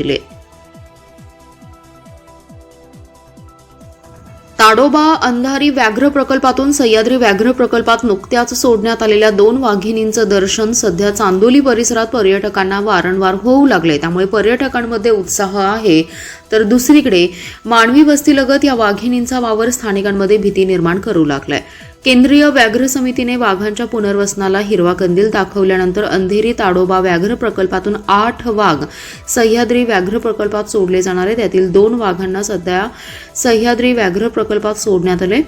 दिले. ताडोबा अंधारी व्याघ्र प्रकल्पातून सह्याद्री व्याघ्र प्रकल्पात नुकत्याच सोडण्यात आलेल्या 2 वाघिणींचं दर्शन सध्या चांदोली परिसरात पर्यटकांना वारंवार होऊ लागले. त्यामुळे पर्यटकांमध्ये उत्साह आहे, तर दुसरीकडे मानवी वस्तीलगत या वाघिणींचा वावर स्थानिकांमध्ये भीती निर्माण करू लागलाय. केंद्रीय व्याघ्र समितीने वाघांच्या पुनर्वसनाला हिरवा कंदील दाखवल्यानंतर अंधेरी ताडोबा व्याघ्र प्रकल्पातून 8 वाघ सह्याद्री व्याघ्र प्रकल्पात सोडले जाणार आहेत. त्यातील 2 वाघांना सध्या सह्याद्री व्याघ्र प्रकल्पात सोडण्यात आले.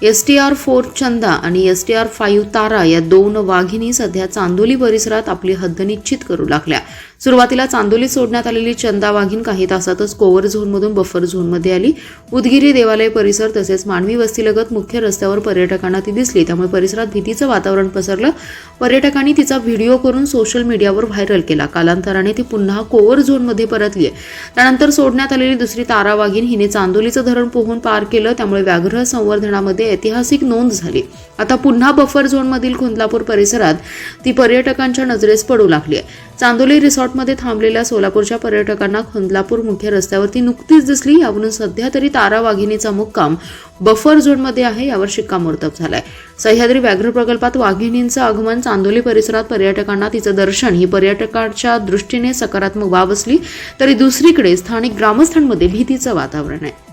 STR-4 चंदा आणि STR-5 तारा या 2 वाघिणी सध्या चांदोली परिसरात आपली हद्द निश्चित करू लागल्या. सुरुवातीला चांदोलीत सोडण्यात आलेली चंदा वाघीण काही तासातच कोवर झोनमधून बफर झोनमध्ये आली. उदगिरी देवालय परिसर तसेच मानवी वस्तीलगत मुख्य रस्त्यावर पर्यटकांना ती दिसली. त्यामुळे परिसरात भीतीचं वातावरण पसरलं. पर्यटकांनी तिचा व्हिडिओ करून सोशल मीडियावर व्हायरल केला. कालांतराने ती पुन्हा कोवर झोनमध्ये परतली. त्यानंतर सोडण्यात आलेली दुसरी तारा वाघीण हिने चांदोलीचं धरण पोहून पार केलं. त्यामुळे व्याघ्र संवर्धनामध्ये ऐतिहासिक नोंद झाली. आता पुन्हा बफर झोनमधील खुंदलापूर परिसरात ती पर्यटकांच्या नजरेस पडू लागली आहे. चांदोली रिसॉर्टमध्ये थांबलेल्या सोलापूरच्या पर्यटकांना खुंदलापूर मुख्य रस्त्यावरती नुकतीच दिसली. यावरून सध्या तरी तारा वाघिणीचा मुक्काम बफर झोनमध्ये आहे यावर शिक्कामोर्तब झालाय. सह्याद्री व्याघ्र प्रकल्पात वाघिणींचं आगमन, चांदोली परिसरात पर्यटकांना तिचं दर्शन ही पर्यटकांच्या दृष्टीने सकारात्मक बाब असली तरी दुसरीकडे स्थानिक ग्रामस्थांमध्ये भीतीचं वातावरण आहे.